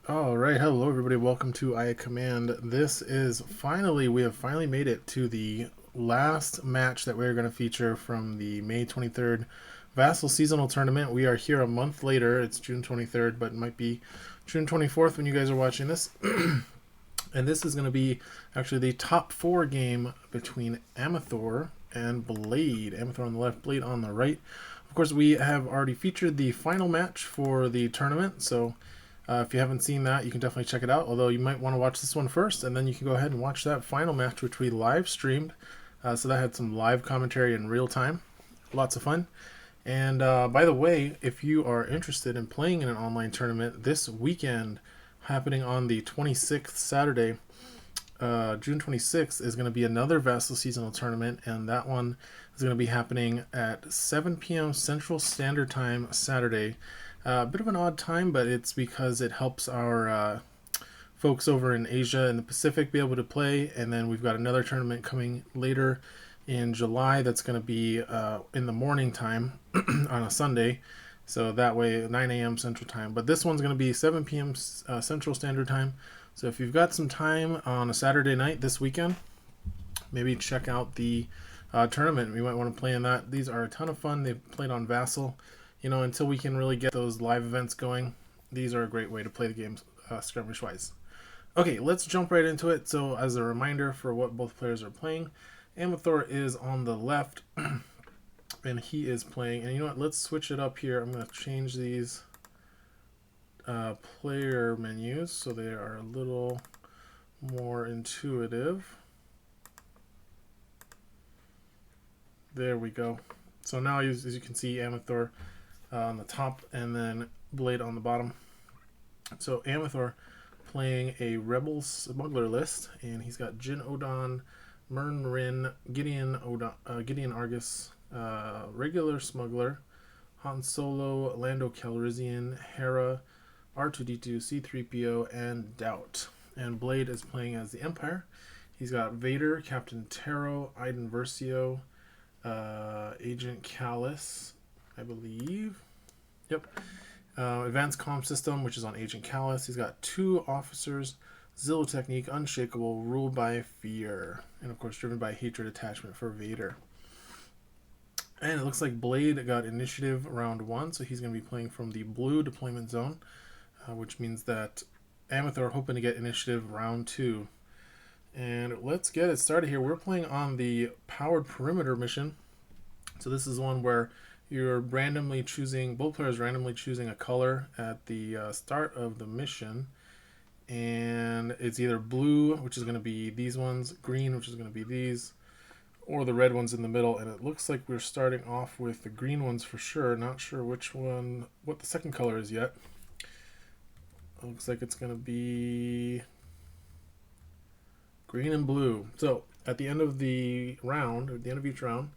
All right, hello everybody. Welcome to IA Command. This is we have finally made it to the last match that we're going to feature from the May 23rd Vassal Seasonal Tournament. We are here a month later. It's June 23rd, but it might be June 24th when you guys are watching this. And this is going to be actually the top four game between Ameithor and Blaide. Ameithor on the left, Blaide on the right. Of course, we have already featured the final match for the tournament, so if you haven't seen that, you can definitely check it out. Although you might want to watch this one first, and then you can go ahead and watch that final match, which we live streamed. So that had some live commentary in real time. Lots of fun. And by the way, if you are interested in playing in an online tournament this weekend, happening on the 26th, Saturday, June 26th, is going to be another Vassal Seasonal Tournament, and that one is going to be happening at 7 p.m. Central Standard Time Saturday. A bit of an odd time, but it's because it helps our folks over in Asia and the Pacific be able to play. And then we've got another tournament coming later in July that's going to be in the morning time on a Sunday. So that way, 9 a.m. Central Time. But this one's going to be 7 p.m. Central Standard Time. So if you've got some time on a Saturday night this weekend, maybe check out the tournament. We might want to play in that. These are a ton of fun. They've played on Vassal. You know, until we can really get those live events going, these are a great way to play the games skirmish-wise. Okay, let's jump right into it. So as a reminder for what both players are playing, Ameithor is on the left, and he is playing, and you know what, let's switch it up here. I'm going to change these player menus so they are a little more intuitive. There we go. So now, as you can see, Ameithor on the top, and then Blaide on the bottom. So Ameithor playing a Rebel Smuggler list, and he's got Jin Odon, Mern Rin, Gideon Argus, regular Smuggler, Han Solo, Lando Calrissian, Hera, R2D2, C3PO, and Doubt. And Blaide is playing as the Empire. He's got Vader, Captain Taro, Iden Versio, Agent Callus, I believe. Yep. Advanced Comm System, which is on Agent Callus. He's got two officers, Zillow Technique, Unshakable, Ruled by Fear, and of course driven by hatred attachment for Vader. And it looks like Blaide got initiative round 1, so he's going to be playing from the blue deployment zone, which means that Ameithor hoping to get initiative round 2. And let's get it started here. We're playing on the Powered Perimeter mission. So this is one where you're randomly choosing, both players randomly choosing a color at the start of the mission. And it's either blue, which is going to be these ones, green, which is going to be these, or the red ones in the middle. And it looks like we're starting off with the green ones for sure. Not sure which one, what the second color is yet. It looks like it's going to be green and blue. So at the end of the round, at the end of each round,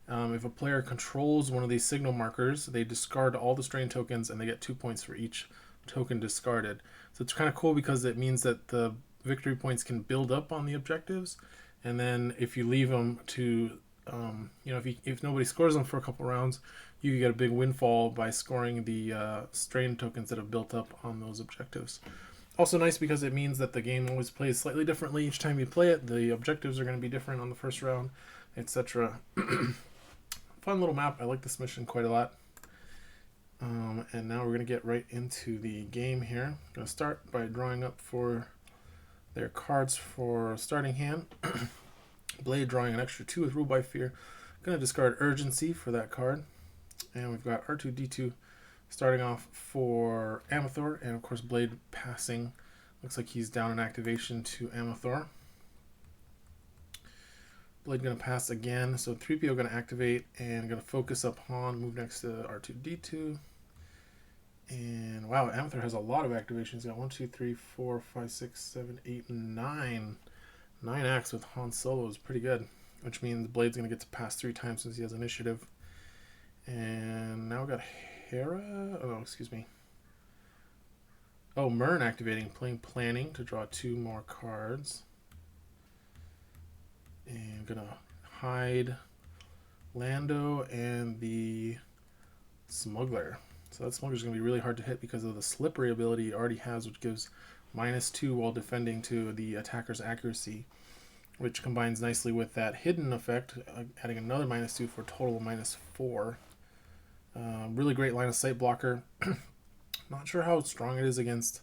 if a player controls one of these signal markers, they discard all the strain tokens and they get 2 points for each token discarded. So it's kind of cool because it means that the victory points can build up on the objectives, and then if you leave them to, if nobody scores them for a couple rounds, you get a big windfall by scoring the strain tokens that have built up on those objectives. Also nice because it means that the game always plays slightly differently each time you play it. The objectives are going to be different on the first round, etc. Fun little map. I like this mission quite a lot. And now we're going to get right into the game here. I'm going to start by drawing up for their cards for starting hand. Blaide drawing an extra 2 with Rule by Fear. Going to discard Urgency for that card. And we've got R2D2 starting off for Ameithor. And of course Blaide passing. Looks like he's down an activation to Ameithor. Blaide going to pass again, so 3PO going to activate and going to focus up Han, move next to R2D2. And wow, Ameithor has a lot of activations. He's got 1, 2, 3, 4, 5, 6, 7, 8, 9. 9 acts with Han Solo is pretty good, which means Blaide's going to get to pass 3 times since he has initiative. And now we've got Hera. Oh, excuse me. Oh, Mern activating, playing Planning to draw 2 more cards. And I'm gonna hide Lando and the Smuggler. So that Smuggler's going to be really hard to hit because of the slippery ability it already has, which gives -2 while defending to the attacker's accuracy, which combines nicely with that hidden effect, adding another -2 for a total of -4. Really great line of sight blocker. Not sure how strong it is against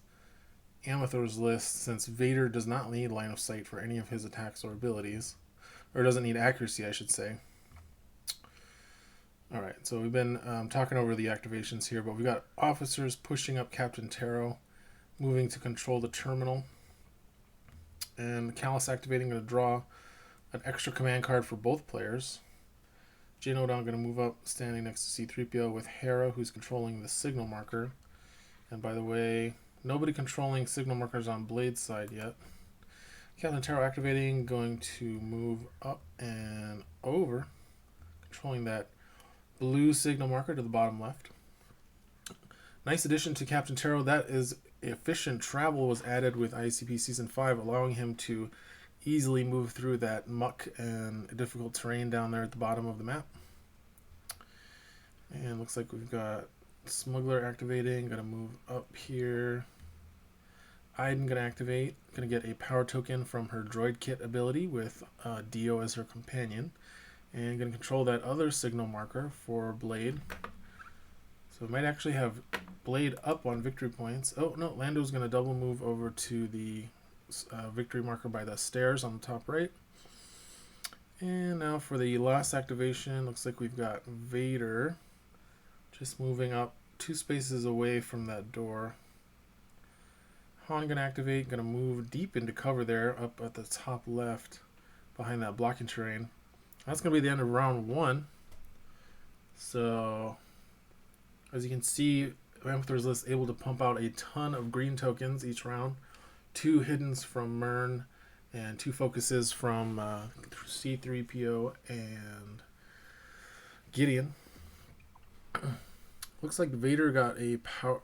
Ameithor's list, since Vader does not need line of sight for any of his attacks or abilities. Or doesn't need accuracy, I should say. Alright, so we've been talking over the activations here, but we've got officers pushing up Captain Taro, moving to control the terminal. And Callus activating, going to draw an extra command card for both players. Jin Odon going to move up, standing next to C-3PO with Hera, who's controlling the signal marker. And by the way, nobody controlling signal markers on Blaide's side yet. Captain Taro activating, going to move up and over, controlling that blue signal marker to the bottom left. Nice addition to Captain Taro. That is efficient travel was added with IACP Season 5, allowing him to easily move through that muck and difficult terrain down there at the bottom of the map. And looks like we've got Smuggler activating. Going to move up here. Iden going to activate. Going to get a power token from her droid kit ability with Dio as her companion. And going to control that other signal marker for Blaide. So we might actually have Blaide up on victory points. Oh, no, Lando's going to double move over to the victory marker by the stairs on the top right. And now for the last activation, looks like we've got Vader just moving up 2 spaces away from that door. Han going to activate, going to move deep into cover there, up at the top left, behind that blocking terrain. That's going to be the end of round 1. So, as you can see, Ameithor's list able to pump out a ton of green tokens each round. 2 hiddens from Mern, and 2 focuses from C-3PO and Gideon. Looks like Vader got a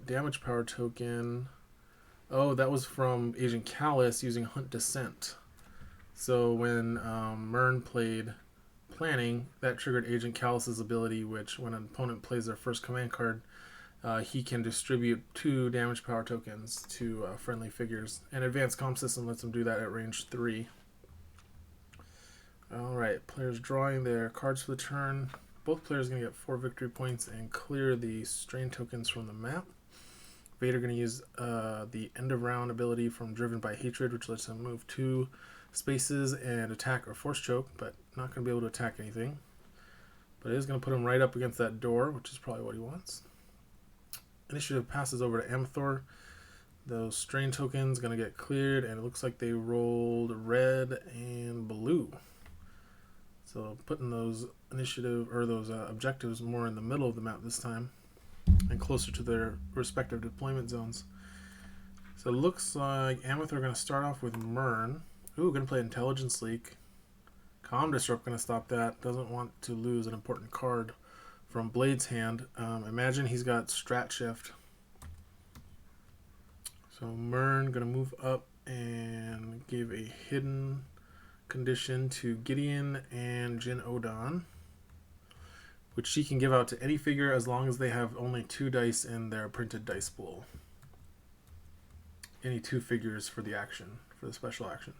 damage power token. Oh, that was from Agent Callus using Hunt Descent. So when Mern played Planning, that triggered Agent Callus's ability, which when an opponent plays their first command card, he can distribute 2 damage power tokens to friendly figures. And Advanced Comm System lets him do that at range 3. Alright, players drawing their cards for the turn. Both players are going to get 4 victory points and clear the strain tokens from the map. Vader going to use the end of round ability from Driven by Hatred, which lets him move 2 spaces and attack or force choke, but not going to be able to attack anything. But it is going to put him right up against that door, which is probably what he wants. Initiative passes over to Ameithor. Those strain tokens going to get cleared, and it looks like they rolled red and blue. So putting those objectives more in the middle of the map this time, and closer to their respective deployment zones. So it looks like Ameithor going to start off with Mern. Ooh, going to play Intelligence Leak. Comm Disrupt going to stop that. Doesn't want to lose an important card from Blaide's hand. Imagine he's got Strat Shift. So Mern going to move up and give a hidden condition to Gideon and Jin Odon, which she can give out to any figure as long as they have only 2 dice in their printed dice pool. Any 2 figures for the action, for the special action.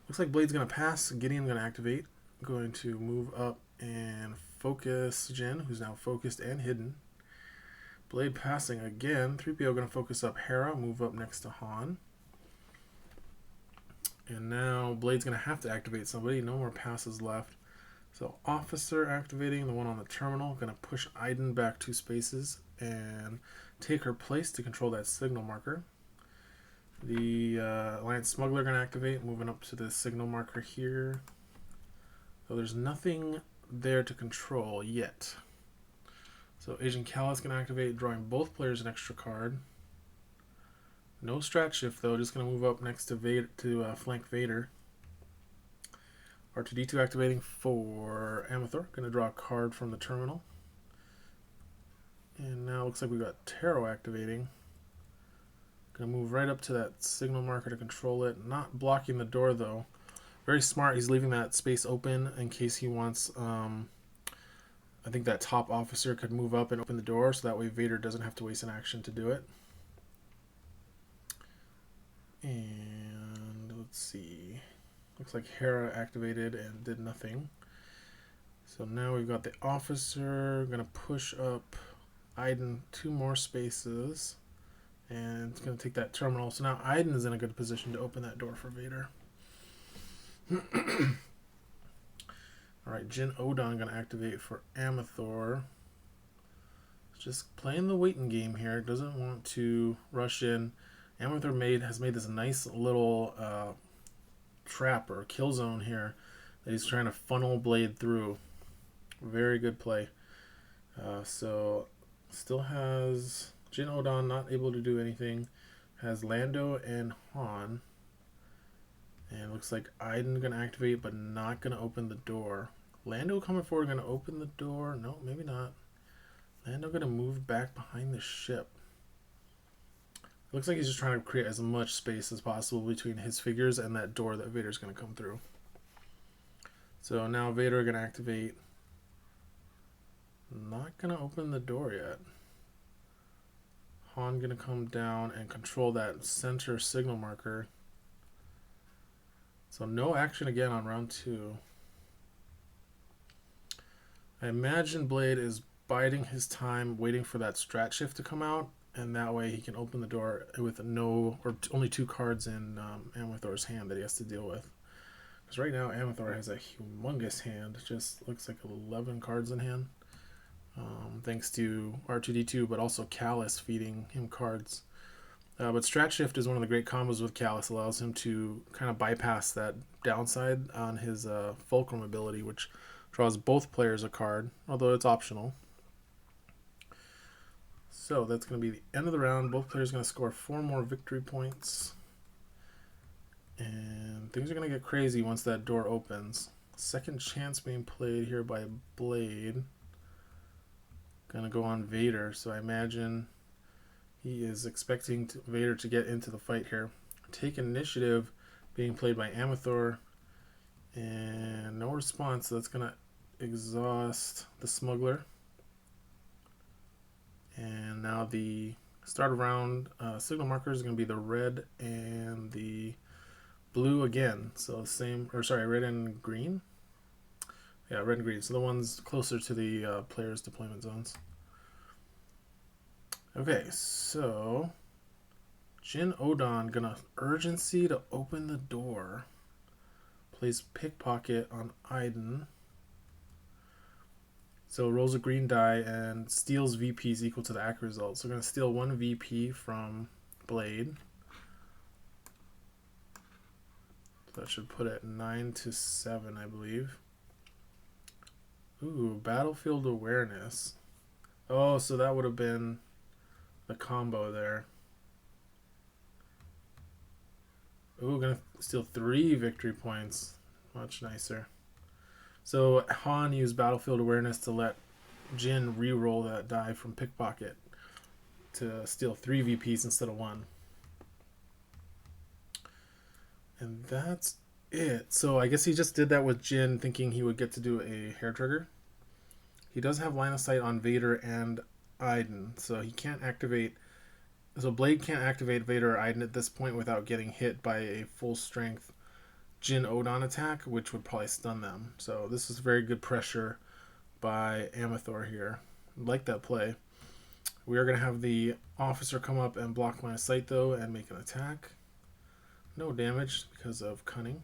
Looks like Blaide's going to pass. Gideon's going to activate. Going to move up and focus Jin, who's now focused and hidden. Blaide passing again. 3PO going to focus up Hera, move up next to Han. And now Blaide's going to have to activate somebody. No more passes left. So Officer activating, the one on the terminal. Going to push Iden back 2 spaces and take her place to control that signal marker. The Alliance Smuggler going to activate, moving up to the signal marker here. So there's nothing there to control yet. So Agent Callus going to activate, drawing both players an extra card. No Strat Shift though, just going to move up next to Vader to flank Vader. R2-D2 activating for Ameithor, going to draw a card from the terminal. And now it looks like we've got Taro activating. Going to move right up to that signal marker to control it. Not blocking the door though. Very smart. He's leaving that space open in case he wants I think that top officer could move up and open the door, so that way Vader doesn't have to waste an action to do it. And let's see. Looks like Hera activated and did nothing. So now we've got the officer. Going to push up Iden 2 more spaces. And it's going to take that terminal. So now Iden is in a good position to open that door for Vader. Alright, Jin Odon going to activate for Ameithor. Just playing the waiting game here. Doesn't want to rush in. Ameithor has made this nice little trap or kill zone here that he's trying to funnel Blaide through. Very good play. So still has Jin Odon not able to do anything. Has Lando and Han. And looks like Iden going to activate, but not going to open the door. Lando coming forward, going to open the door. No, maybe not. Lando going to move back behind the ship. Looks like he's just trying to create as much space as possible between his figures and that door that Vader's going to come through. So now Vader going to activate. Not going to open the door yet. Han going to come down and control that center signal marker. So no action again on round 2. I imagine Blaide is biding his time, waiting for that strat shift to come out, and that way he can open the door with only 2 cards in Ameithor's hand that he has to deal with. Because right now Ameithor has a humongous hand, just looks like 11 cards in hand, thanks to R2-D2, but also Callus feeding him cards. But Strat Shift is one of the great combos with Callus. Allows him to kind of bypass that downside on his Fulcrum ability, which draws both players a card, although it's optional. So that's going to be the end of the round. Both players are going to score 4 more victory points. And things are going to get crazy once that door opens. Second chance being played here by Blaide. Going to go on Vader, so I imagine he is expecting Vader to get into the fight here. Take initiative being played by Ameithor. And no response, so that's going to exhaust the Smuggler. And now the start of round signal markers is going to be the red and the blue again. So red and green. Yeah, red and green. So the ones closer to the players' deployment zones. Okay, so Jin Odon gonna urgency to open the door. Plays pickpocket on Iden. So rolls a green die and steals VPs equal to the act result. So we're gonna steal 1 VP from Blaide. So that should put it 9-7, I believe. Ooh, battlefield awareness. Oh, so that would have been the combo there. Ooh, gonna steal 3 victory points. Much nicer. So Han used battlefield awareness to let Jin re-roll that die from pickpocket to steal 3 VPs instead of 1. And that's it. So I guess he just did that with Jin, thinking he would get to do a hair trigger. He does have line of sight on Vader and Iden, so he can't activate. So Blaide can't activate Vader or Iden at this point without getting hit by a full strength Jin Odon attack, which would probably stun them. So this is very good pressure by Ameithor here. I like that play. We are going to have the officer come up and block line of sight though and make an attack. No damage because of cunning.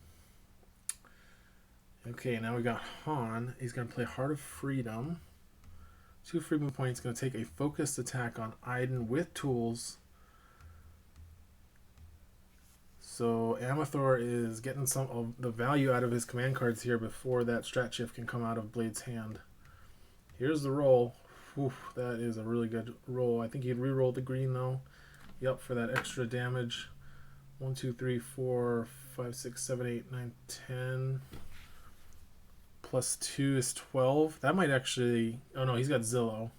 Okay, now we got Han. He's going to play Heart of Freedom. 2 free move points. Going to take a focused attack on Iden with tools. So Ameithor is getting some of the value out of his command cards here before that strat shift can come out of Blaide's hand. Here's the roll. Whew, that is a really good roll. I think he'd re-roll the green though. Yep, for that extra damage. 1, 2, 3, 4, 5, 6, 7, 8, 9, 10. Plus 2 is 12. That might actually... Oh no, he's got Zillow.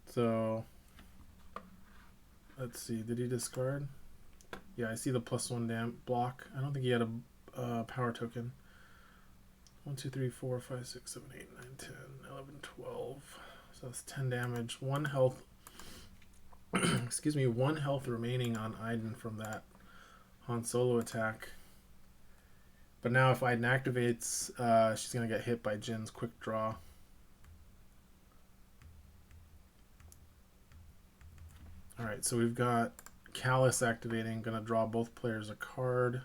So... Let's see, did he discard? Yeah, I see the +1 block. I don't think he had a power token. 1, 2, 3, 4, 5, 6, 7, 8, 9, 10, 11, 12. So that's 10 damage. 1 health. Excuse me, 1 health remaining on Iden from that Han Solo attack. But now if Iden activates, she's going to get hit by Jin's quick draw. Alright, so we've got Callus activating, going to draw both players a card.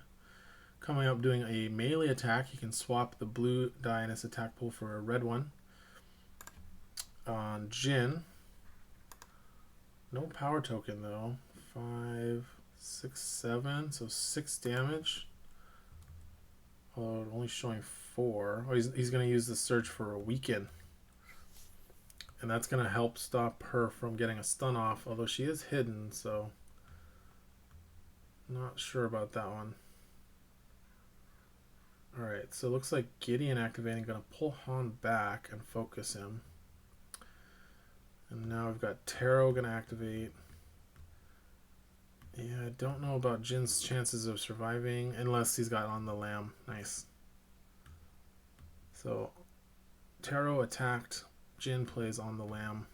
Coming up, doing a melee attack. He can swap the blue die in his attack pool for a red one. On Jin. No power token though. 5, 6, 7. So 6 damage. Although only showing 4. Oh, he's going to use the Surge for a weaken. And that's going to help stop her from getting a stun off. Although she is hidden, so not sure about that one. Alright, so it looks like Gideon activating, going to pull Han back and focus him. And now we've got Taro going to activate. Yeah, I don't know about Jin's chances of surviving unless he's got on the lamb. Nice. So Taro attacked. Jin plays on the lamb.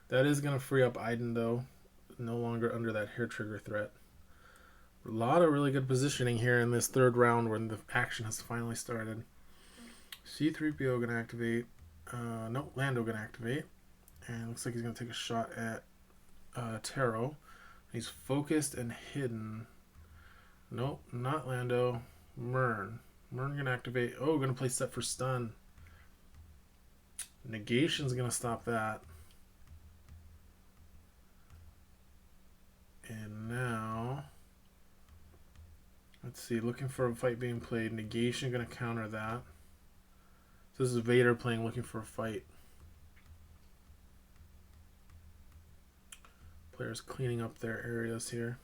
That is going to free up Iden though. No longer under that hair trigger threat. A lot of really good positioning here in this third round when the action has finally started. C-3PO going to activate. No, Lando going to activate. And it looks like he's going to take a shot at Taro. He's focused and hidden. Nope, not Lando. Mern. Mern going to activate. Oh, going to play set for stun. Negation's going to stop that. And now... let's see, looking for a fight being played. Negation going to counter that. So this is Vader playing looking for a fight. Players cleaning up their areas here.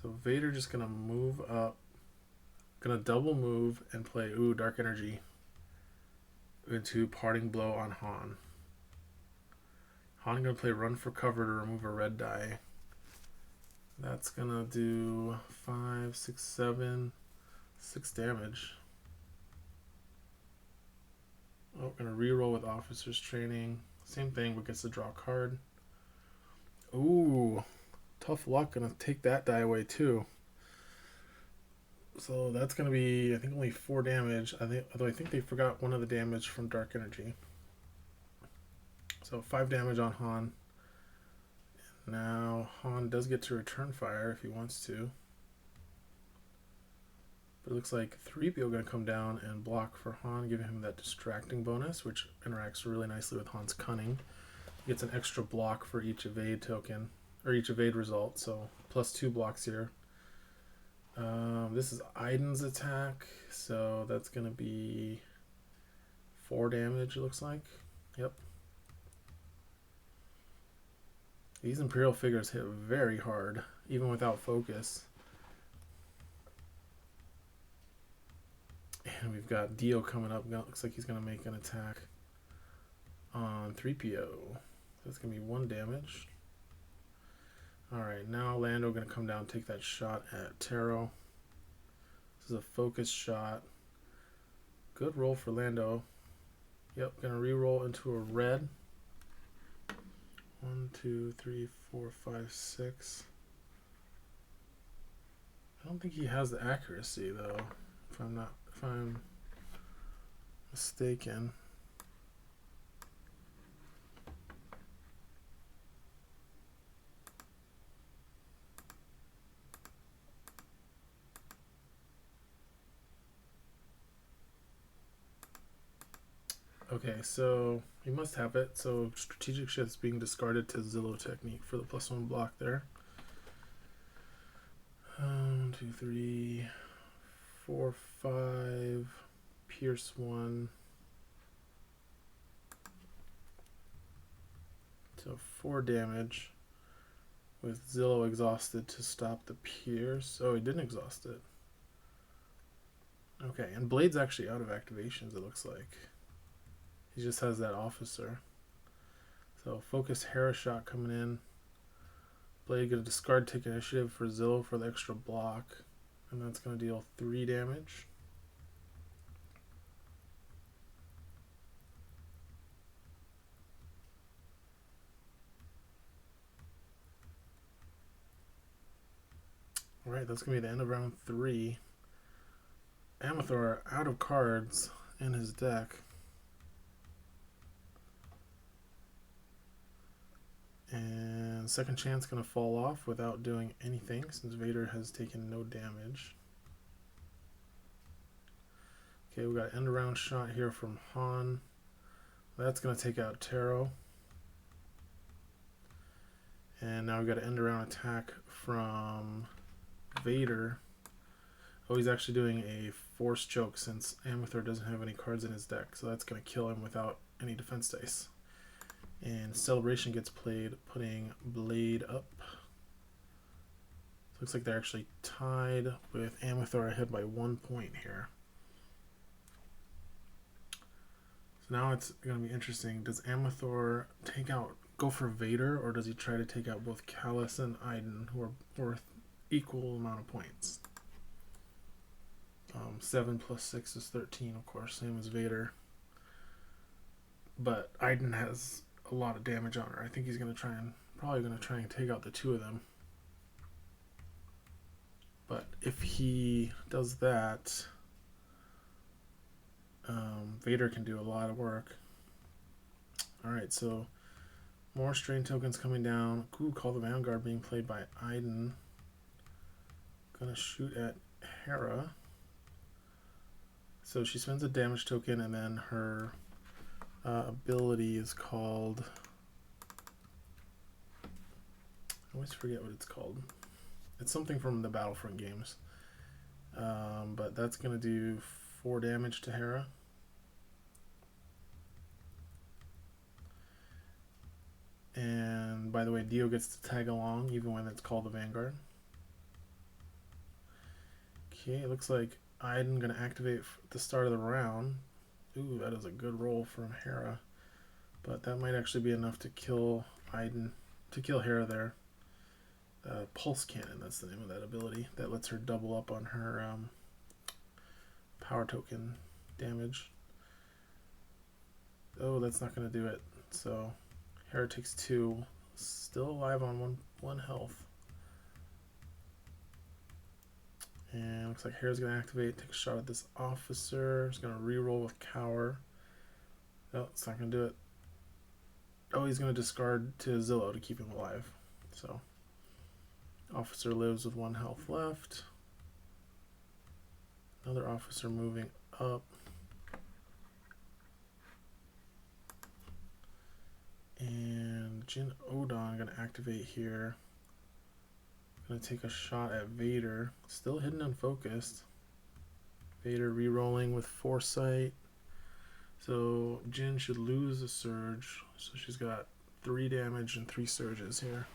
So Vader just going to move up. Going to double move and play, ooh, Dark Energy into Parting Blow on Han. Han going to play Run for Cover to remove a red die. That's going to do 5, 6, 7, 6 damage. Oh, going to reroll with Officer's Training. Same thing, but gets to draw a card. Ooh, tough luck. Going to take that die away too. So that's going to be, I think, only 4 damage. Although I think they forgot one of the damage from Dark Energy. So 5 damage on Han. Now, Han does get to return fire if he wants to. But it looks like 3PO going to come down and block for Han, giving him that distracting bonus, which interacts really nicely with Han's cunning. He gets an extra block for each evade token, or each evade result, so plus 2 blocks here. This is Iden's attack, so that's going to be 4 damage, it looks like. Yep. These Imperial figures hit very hard, even without focus. And we've got Dio coming up. Looks like he's going to make an attack on 3PO. That's going to be 1 damage. Alright, now Lando going to come down and take that shot at Taro. This is a focus shot. Good roll for Lando. Yep, going to re-roll into a red. 1, 2, 3, 4, 5, 6. I don't think he has the accuracy though, if I'm mistaken. Okay, so he must have it. So strategic shifts being discarded to Zillow technique for the +1 block there. 1, 2, 3, 4, 5. Pierce 1. So 4 damage with Zillow exhausted to stop the pierce. Oh, he didn't exhaust it. Okay, and Blaide's actually out of activations, it looks like. He just has that officer. So focus Hera shot coming in. Blaide gonna discard take initiative for Zillow for the extra block. And that's gonna deal 3 damage. Alright, that's going to be the end of round 3. Ameithor out of cards in his deck. And second chance going to fall off without doing anything since Vader has taken no damage. Okay, we got an end around shot here from Han. That's going to take out Taro. And now we've got an end around attack from Vader. Oh, he's actually doing a force choke since Ameithor doesn't have any cards in his deck, so that's going to kill him without any defense dice. And Celebration gets played, putting Blaide up. Looks like they're actually tied with Ameithor ahead by 1 point here. So now it's going to be interesting. Does Ameithor go for Vader, or does he try to take out both Kallus and Iden, who are worth equal amount of points? 7 plus 6 is 13, of course, same as Vader. But Iden has a lot of damage on her. I think he's probably going to try and take out the 2 of them. But if he does that, Vader can do a lot of work. Alright, so more strain tokens coming down. Ooh, Call the Vanguard being played by Iden. Gonna shoot at Hera. So she spends a damage token, and then her ability is called... I always forget what it's called. It's something from the Battlefront games. But that's going to do 4 damage to Hera. And by the way, Dio gets to tag along even when it's called the Vanguard. Okay, it looks like Iden going to activate at the start of the round. Ooh, that is a good roll from Hera. But that might actually be enough to kill Hera there. Pulse Cannon, that's the name of that ability. That lets her double up on her power token damage. Oh, that's not going to do it. So Hera takes 2. Still alive on one health. And looks like Hera's going to activate, take a shot at this officer. He's going to reroll with Cower. Oh, it's not going to do it. Oh, he's going to discard to Zillow to keep him alive. So, officer lives with 1 health left. Another officer moving up. And Jin Odon going to activate here. Going to take a shot at Vader. Still hidden unfocused. Vader re-rolling with Foresight. So Jin should lose a surge. So she's got 3 damage and 3 surges here.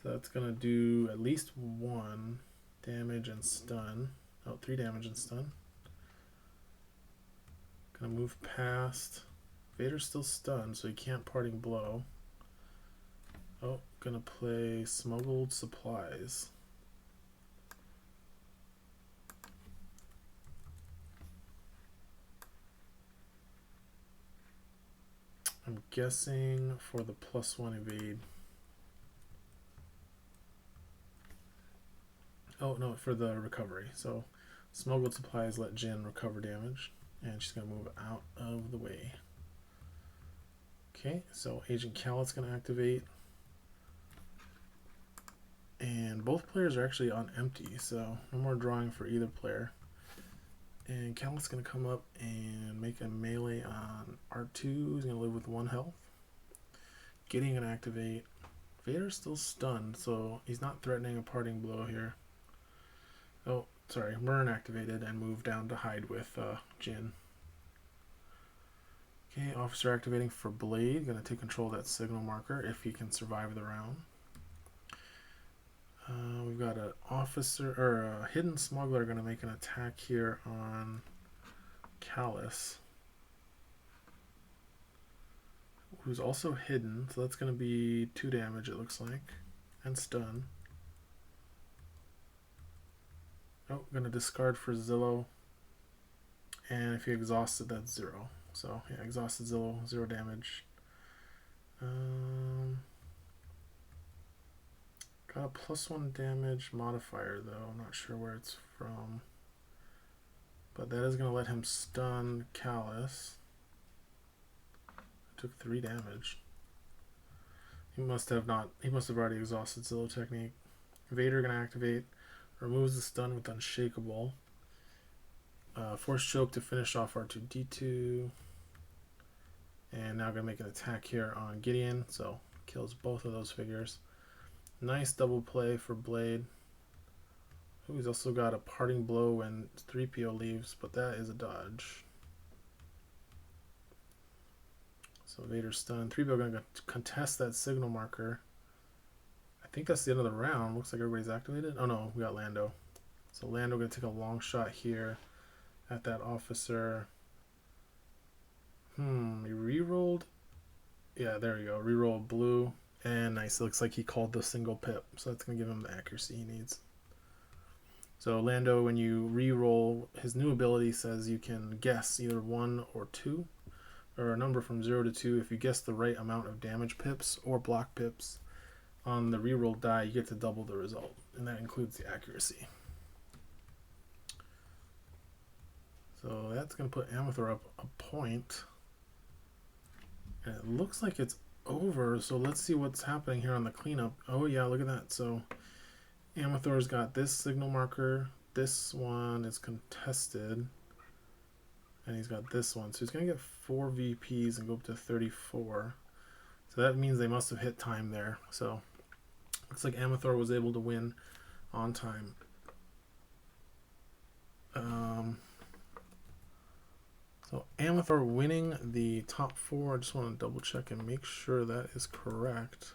So that's going to do at least 1 damage and stun. Oh, 3 damage and stun. Going to move past. Vader's still stunned, so he can't parting blow. Oh, gonna play Smuggled Supplies. I'm guessing for the +1 evade. Oh, no, for the recovery. So Smuggled Supplies let Jin recover damage, and she's gonna move out of the way. Okay, so Agent Kallus gonna activate. And both players are actually on empty, so no more drawing for either player. And Kallus is going to come up and make a melee on R2. He's going to live with 1 health. Gideon going to activate. Vader's still stunned, so he's not threatening a parting blow here. Oh, sorry. Myrn activated and moved down to hide with Jin. Okay, officer activating for Blaide. Going to take control of that signal marker if he can survive the round. We've got an officer or a hidden smuggler going to make an attack here on Kallus, who's also hidden, so that's going to be 2 damage it looks like, and stun. Oh, going to discard for Zillow, and if he exhausts it, that's 0. So yeah, exhausted Zillow, 0 damage. Got a +1 damage modifier though. I'm not sure where it's from. But that is going to let him stun Callus. Took 3 damage. He must have already exhausted Zillow technique. Vader going to activate. Removes the stun with Unshakable. Force Choke to finish off R2-D2. And now going to make an attack here on Gideon. So kills both of those figures. Nice double play for Blaide. Ooh, he's also got a Parting Blow when 3PO leaves, but that is a dodge. So Vader's stunned. 3PO going to contest that signal marker. I think that's the end of the round. Looks like everybody's activated. Oh no, we got Lando. So Lando going to take a long shot here at that officer. He rerolled. Yeah, there we go. Reroll blue. And nice. It looks like he called the single pip. So that's going to give him the accuracy he needs. So Lando, when you re-roll, his new ability says you can guess either 1 or 2, or a number from 0 to 2. If you guess the right amount of damage pips or block pips on the re-roll die, you get to double the result, and that includes the accuracy. So that's going to put Ameithor up a point. And it looks like it's over, so let's see what's happening here on the cleanup. Oh yeah, look at that. So Ameithor's got this signal marker. This one is contested. And he's got this one. So he's going to get 4 VPs and go up to 34. So that means they must have hit time there. So looks like Ameithor was able to win on time. So Ameithor winning the top 4. I just want to double check and make sure that is correct.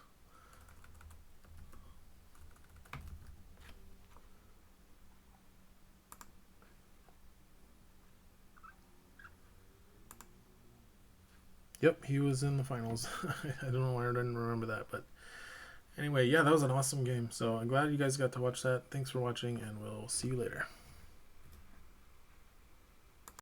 Yep, he was in the finals. I don't know why I didn't remember that, but anyway, yeah, that was an awesome game. So I'm glad you guys got to watch that. Thanks for watching, and we'll see you later.